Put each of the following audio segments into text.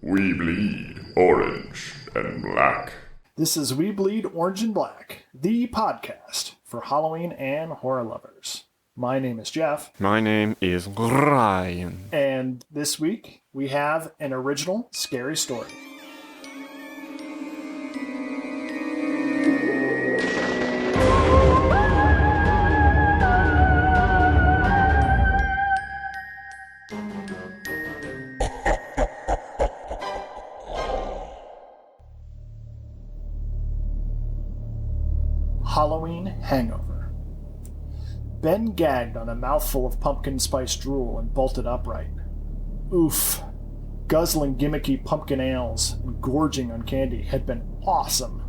We bleed orange and black. This is We Bleed Orange and Black, the podcast for Halloween and horror lovers. My name is Jeff. My name is Ryan. And this week, we have an original scary story. Halloween Hangover. Ben gagged on a mouthful of pumpkin spice drool and bolted upright. Oof. Guzzling gimmicky pumpkin ales and gorging on candy had been awesome,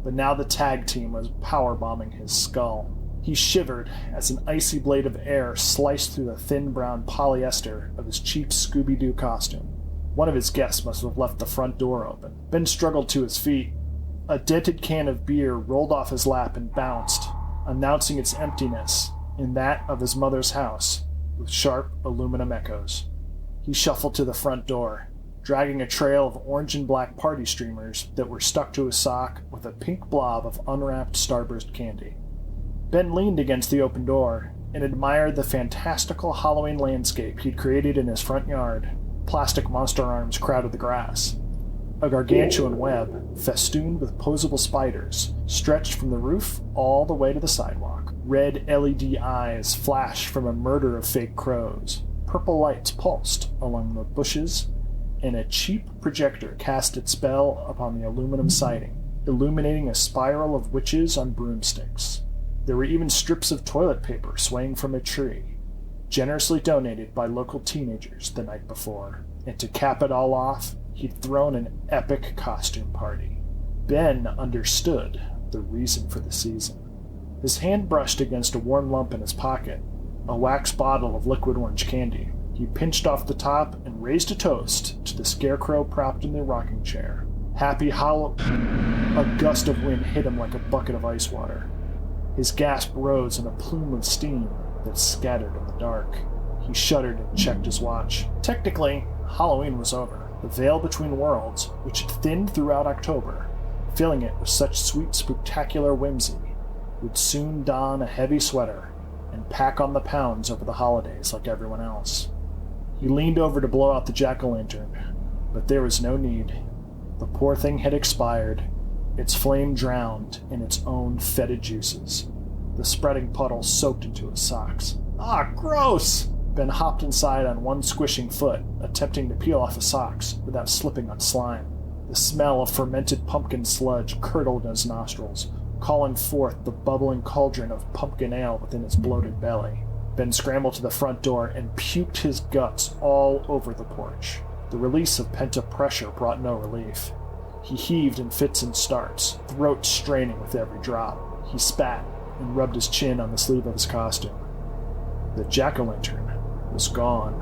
but now the tag team was powerbombing his skull. He shivered as an icy blade of air sliced through the thin brown polyester of his cheap Scooby-Doo costume. One of his guests must have left the front door open. Ben struggled to his feet. A dented can of beer rolled off his lap and bounced, announcing its emptiness in that of his mother's house, with sharp aluminum echoes. He shuffled to the front door, dragging a trail of orange and black party streamers that were stuck to his sock with a pink blob of unwrapped Starburst candy. Ben leaned against the open door and admired the fantastical Halloween landscape he'd created in his front yard. Plastic monster arms crowded the grass. A gargantuan web, festooned with posable spiders, stretched from the roof all the way to the sidewalk. Red LED eyes flashed from a murder of fake crows. Purple lights pulsed along the bushes, and a cheap projector cast its spell upon the aluminum siding, illuminating a spiral of witches on broomsticks. There were even strips of toilet paper swaying from a tree, generously donated by local teenagers the night before. And to cap it all off, he'd thrown an epic costume party. Ben understood the reason for the season. His hand brushed against a warm lump in his pocket, a wax bottle of liquid orange candy. He pinched off the top and raised a toast to the scarecrow propped in the rocking chair. Happy Halloween! A gust of wind hit him like a bucket of ice water. His gasp rose in a plume of steam that scattered in the dark. He shuddered and checked his watch. Technically, Halloween was over. The veil between worlds, which had thinned throughout October, filling it with such sweet, spectacular whimsy, would soon don a heavy sweater and pack on the pounds over the holidays like everyone else. He leaned over to blow out the jack-o'-lantern, but there was no need. The poor thing had expired, its flame drowned in its own fetid juices. The spreading puddle soaked into his socks. Ah, gross! Ben hopped inside on one squishing foot, attempting to peel off his socks without slipping on slime. The smell of fermented pumpkin sludge curdled in his nostrils, calling forth the bubbling cauldron of pumpkin ale within his bloated belly. Ben scrambled to the front door and puked his guts all over the porch. The release of pent-up pressure brought no relief. He heaved in fits and starts, throat straining with every drop. He spat and rubbed his chin on the sleeve of his costume. The jack-o'-lantern was gone.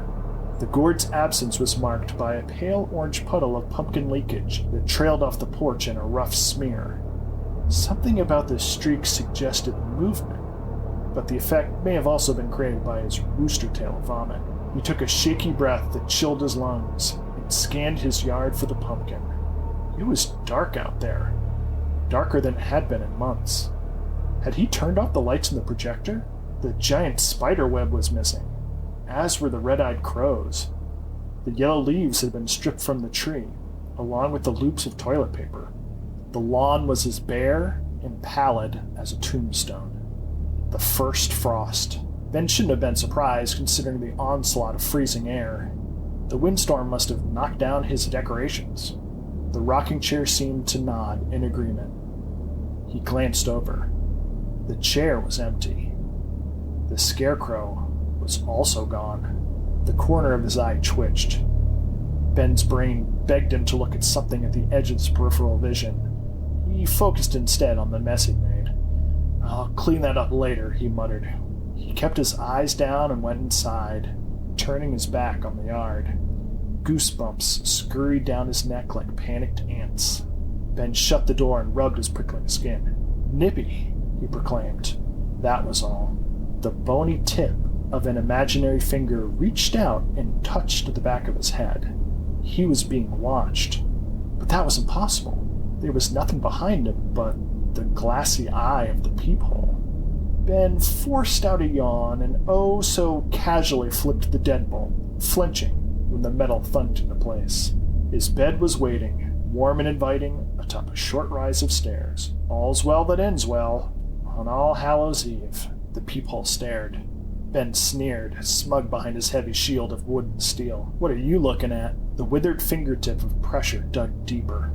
The gourd's absence was marked by a pale orange puddle of pumpkin leakage that trailed off the porch in a rough smear. Something about this streak suggested movement, but the effect may have also been created by his rooster tail of vomit. He took a shaky breath that chilled his lungs and scanned his yard for the pumpkin. It was dark out there, darker than it had been in months. Had he turned off the lights in the projector? The giant spider web was missing, as were the red-eyed crows. The yellow leaves had been stripped from the tree, along with the loops of toilet paper. The lawn was as bare and pallid as a tombstone. The first frost. Ben shouldn't have been surprised, considering the onslaught of freezing air. The windstorm must have knocked down his decorations. The rocking chair seemed to nod in agreement. He glanced over. The chair was empty. The scarecrow was also gone. The corner of his eye twitched. Ben's brain begged him to look at something at the edge of his peripheral vision. He focused instead on the mess he'd made. "I'll clean that up later," he muttered. He kept his eyes down and went inside, turning his back on the yard. Goosebumps scurried down his neck like panicked ants. Ben shut the door and rubbed his prickling skin. "Nippy," he proclaimed. That was all. The bony tip of an imaginary finger reached out and touched the back of his head. He was being watched. But that was impossible. There was nothing behind him but the glassy eye of the peephole. Ben forced out a yawn and oh so casually flipped the deadbolt, flinching when the metal thunked into place. His bed was waiting, warm and inviting, atop a short rise of stairs. All's well that ends well. On All Hallows Eve, the peephole stared. Ben sneered, smug behind his heavy shield of wood and steel. What are you looking at? The withered fingertip of pressure dug deeper.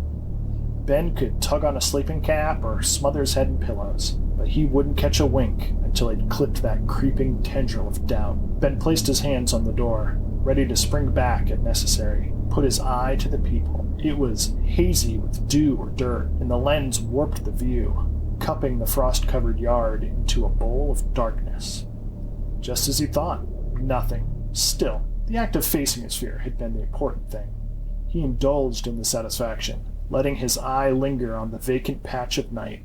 Ben could tug on a sleeping cap or smother his head in pillows, but he wouldn't catch a wink until he'd clipped that creeping tendril of doubt. Ben placed his hands on the door, ready to spring back if necessary, put his eye to the peephole. It was hazy with dew or dirt, and the lens warped the view, cupping the frost-covered yard into a bowl of darkness. Just as he thought, nothing. Still, the act of facing his fear had been the important thing. He indulged in the satisfaction, letting his eye linger on the vacant patch of night.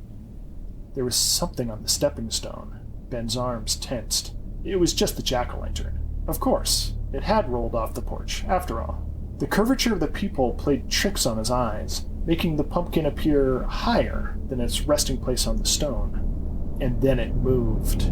There was something on the stepping stone. Ben's arms tensed. It was just the jack-o'-lantern. Of course, it had rolled off the porch, after all. The curvature of the peephole played tricks on his eyes, making the pumpkin appear higher than its resting place on the stone. And then it moved.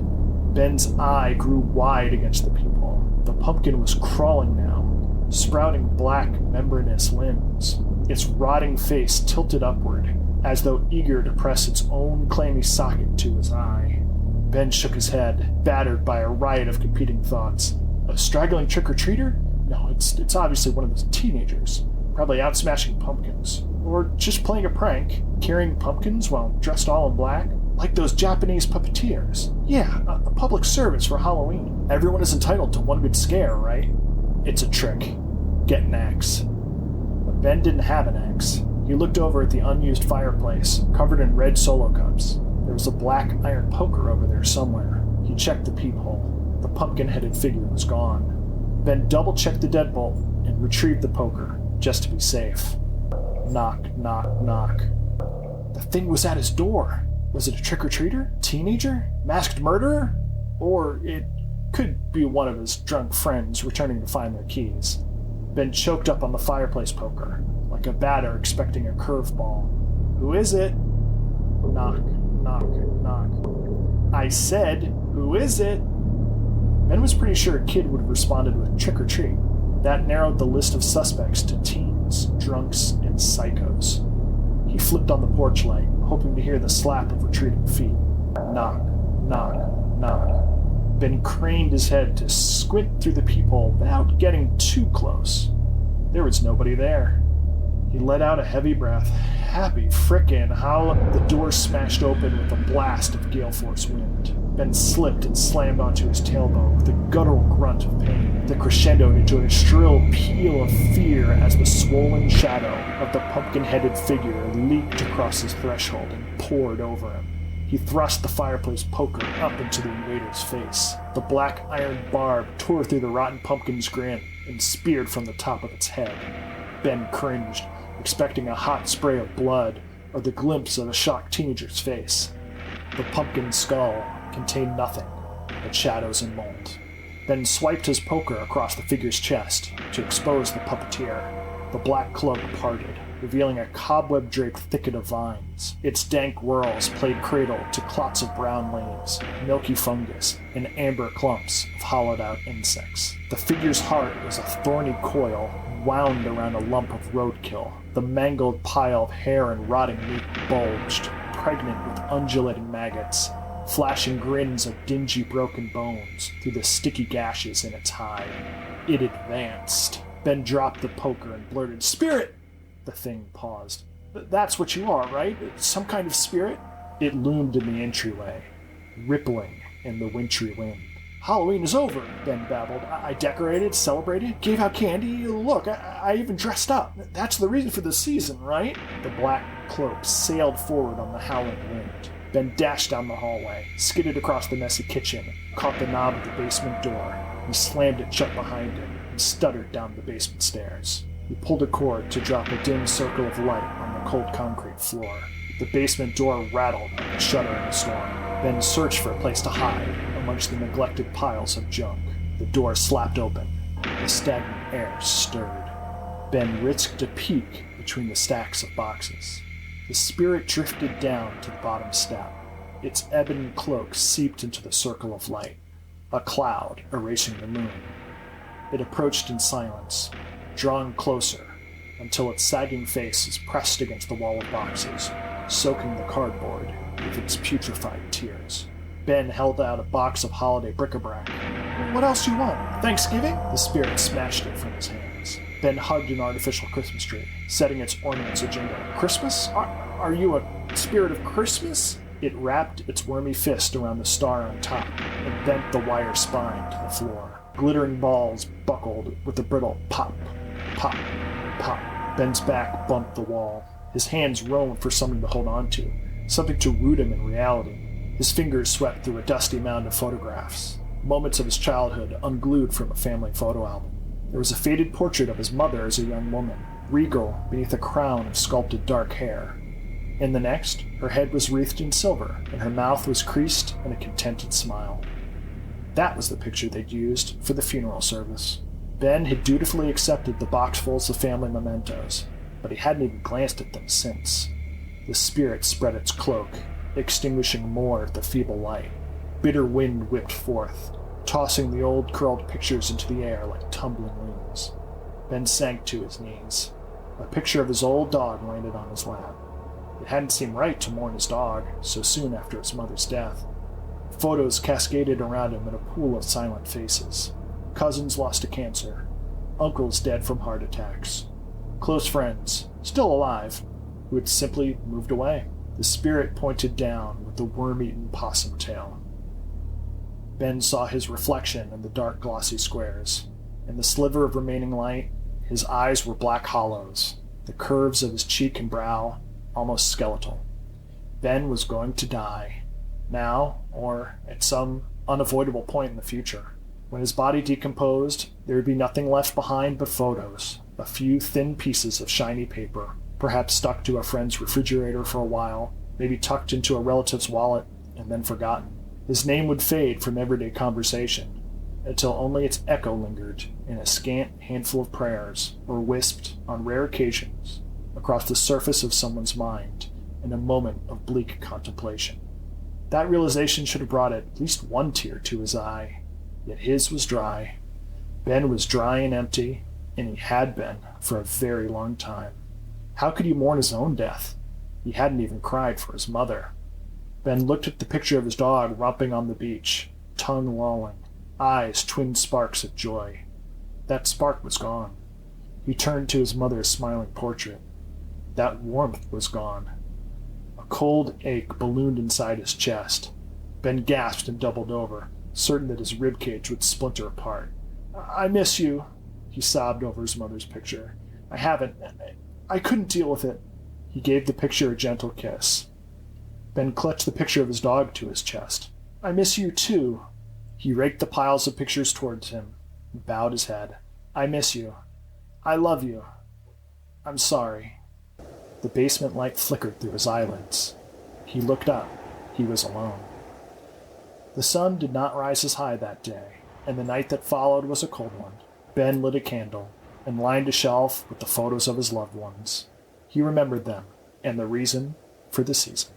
Ben's eye grew wide against the peephole. The pumpkin was crawling now, sprouting black, membranous limbs, its rotting face tilted upward, as though eager to press its own clammy socket to his eye. Ben shook his head, battered by a riot of competing thoughts. A straggling trick-or-treater? No, it's obviously one of those teenagers, probably out smashing pumpkins. Or just playing a prank, carrying pumpkins while dressed all in black, like those Japanese puppeteers. Yeah, a public service for Halloween. Everyone is entitled to one good scare, right? It's a trick. Get an axe. But Ben didn't have an axe. He looked over at the unused fireplace, covered in red Solo cups. There was a black iron poker over there somewhere. He checked the peephole. The pumpkin-headed figure was gone. Ben double-checked the deadbolt and retrieved the poker, just to be safe. Knock, knock, knock. The thing was at his door. Was it a trick-or-treater? Teenager? Masked murderer? Or it could be one of his drunk friends returning to find their keys. Ben choked up on the fireplace poker, like a batter expecting a curveball. Who is it? Knock, knock, knock. I said, who is it? Ben was pretty sure a kid would have responded with trick or treat. That narrowed the list of suspects to teens, drunks, and psychos. He flipped on the porch light, hoping to hear the slap of retreating feet. Knock, knock, knock. Ben craned his head to squint through the peephole without getting too close. There was nobody there. He let out a heavy breath. Happy frickin' how the door smashed open with a blast of gale force wind. Ben slipped and slammed onto his tailbone with a guttural grunt of pain. The crescendo into a shrill peal of fear as the swollen shadow of the pumpkin-headed figure leaped across his threshold and poured over him. He thrust the fireplace poker up into the invader's face. The black iron barb tore through the rotten pumpkin's grin and speared from the top of its head. Ben cringed, expecting a hot spray of blood or the glimpse of a shocked teenager's face. The pumpkin skull contained nothing but shadows and mold. Ben swiped his poker across the figure's chest to expose the puppeteer. The black cloak parted, revealing a cobweb-draped thicket of vines. Its dank whorls played cradle to clots of brown leaves, milky fungus, and amber clumps of hollowed-out insects. The figure's heart was a thorny coil wound around a lump of roadkill. The mangled pile of hair and rotting meat bulged, pregnant with undulating maggots, flashing grins of dingy broken bones through the sticky gashes in its hide. It advanced. Ben dropped the poker and blurted, "Spirit!" The thing paused. "That's what you are, right? Some kind of spirit?" It loomed in the entryway, rippling in the wintry wind. "Halloween is over," Ben babbled. I decorated, celebrated, gave out candy. Look, I even dressed up. That's the reason for the season, right?" The black cloak sailed forward on the howling wind. Ben dashed down the hallway, skidded across the messy kitchen, caught the knob of the basement door. He slammed it shut behind him and stuttered down the basement stairs. He pulled a cord to drop a dim circle of light on the cold concrete floor. The basement door rattled like a shutter in a storm. Ben searched for a place to hide amongst the neglected piles of junk. The door slapped open. The stagnant air stirred. Ben risked a peek between the stacks of boxes. The spirit drifted down to the bottom step. Its ebon cloak seeped into the circle of light, a cloud erasing the moon. It approached in silence, drawing closer, until its sagging face is pressed against the wall of boxes, soaking the cardboard with its putrefied tears. Ben held out a box of holiday bric-a-brac. "What else do you want? Thanksgiving?" The spirit smashed it from his hands. Ben hugged an artificial Christmas tree, setting its ornaments a-jingle. "Christmas? Are you a spirit of Christmas?" It wrapped its wormy fist around the star on top and bent the wire spine to the floor. Glittering balls buckled with a brittle pop, pop, pop. Ben's back bumped the wall. His hands roamed for something to hold on to, something to root him in reality. His fingers swept through a dusty mound of photographs, moments of his childhood unglued from a family photo album. There was a faded portrait of his mother as a young woman, regal beneath a crown of sculpted dark hair. In the next, her head was wreathed in silver, and her mouth was creased in a contented smile. That was the picture they'd used for the funeral service. Ben had dutifully accepted the boxfuls of family mementos, but he hadn't even glanced at them since. The spirit spread its cloak, extinguishing more of the feeble light. Bitter wind whipped forth, tossing the old curled pictures into the air like tumbling wings. Ben sank to his knees. A picture of his old dog landed on his lap. It hadn't seemed right to mourn his dog so soon after his mother's death. Photos cascaded around him in a pool of silent faces. Cousins lost to cancer. Uncles dead from heart attacks. Close friends, still alive, who had simply moved away. The spirit pointed down with the worm-eaten possum tail. Ben saw his reflection in the dark glossy squares. In the sliver of remaining light, his eyes were black hollows, the curves of his cheek and brow almost skeletal. Ben was going to die, now or at some unavoidable point in the future. When his body decomposed, there would be nothing left behind but photos, a few thin pieces of shiny paper, perhaps stuck to a friend's refrigerator for a while, maybe tucked into a relative's wallet, and then forgotten. His name would fade from everyday conversation, until only its echo lingered in a scant handful of prayers, or wisped, on rare occasions, across the surface of someone's mind in a moment of bleak contemplation. That realization should have brought at least one tear to his eye, yet his was dry. Ben was dry and empty, and he had been for a very long time. How could he mourn his own death? He hadn't even cried for his mother. Ben looked at the picture of his dog romping on the beach, tongue lolling, eyes twin sparks of joy. That spark was gone. He turned to his mother's smiling portrait. That warmth was gone. A cold ache ballooned inside his chest. Ben gasped and doubled over, certain that his ribcage would splinter apart. "I miss you," he sobbed over his mother's picture. I couldn't deal with it." He gave the picture a gentle kiss. Ben clutched the picture of his dog to his chest. "I miss you too." He raked the piles of pictures towards him and bowed his head. "I miss you. I love you. I'm sorry." The basement light flickered through his eyelids. He looked up. He was alone. The sun did not rise as high that day, and the night that followed was a cold one. Ben lit a candle and lined a shelf with the photos of his loved ones. He remembered them, and the reason for the season.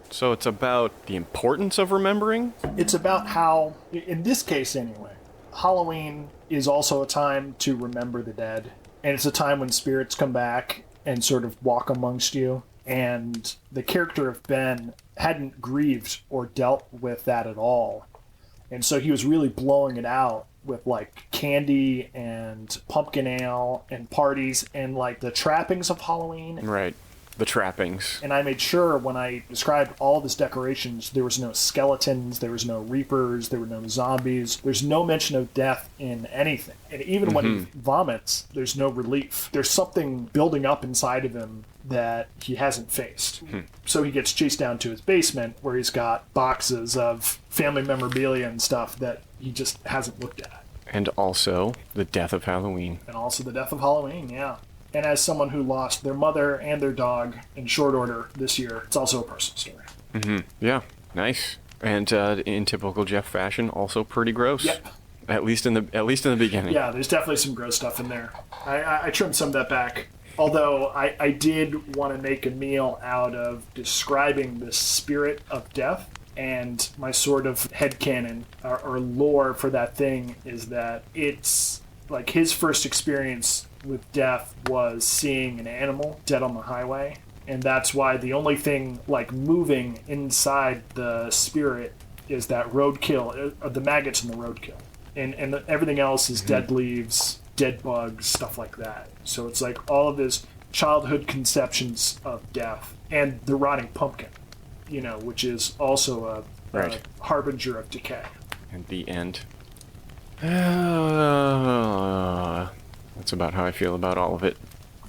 So it's about the importance of remembering? It's about how, in this case anyway, Halloween is also a time to remember the dead. And it's a time when spirits come back and sort of walk amongst you. And the character of Ben hadn't grieved or dealt with that at all. And so he was really blowing it out with like candy and pumpkin ale and parties and like the trappings of Halloween. Right. The trappings. And I made sure when I described all of his decorations, there was no skeletons, there was no reapers, there were no zombies. There's no mention of death in anything. And even when he vomits, there's no relief. There's something building up inside of him that he hasn't faced. So he gets chased down to his basement where he's got boxes of family memorabilia and stuff that he just hasn't looked at. And also the death of Halloween. And also the death of Halloween, yeah. And as someone who lost their mother and their dog in short order this year, it's also a personal story. Yeah, nice. And in typical Jeff fashion, also pretty gross. Yep. At least in the beginning. Yeah, there's definitely some gross stuff in there. I trimmed some of that back. Although I did want to make a meal out of describing the spirit of death, and my sort of headcanon or lore for that thing is that it's like his first experience with death was seeing an animal dead on the highway, and that's why the only thing like moving inside the spirit is that roadkill, the maggots in the roadkill, and everything else is dead leaves, dead bugs, stuff like that. So it's like all of his childhood conceptions of death and the rotting pumpkin, which is also a harbinger of decay. And the end. That's about how I feel about all of it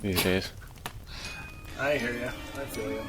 these days. I hear you. I feel you.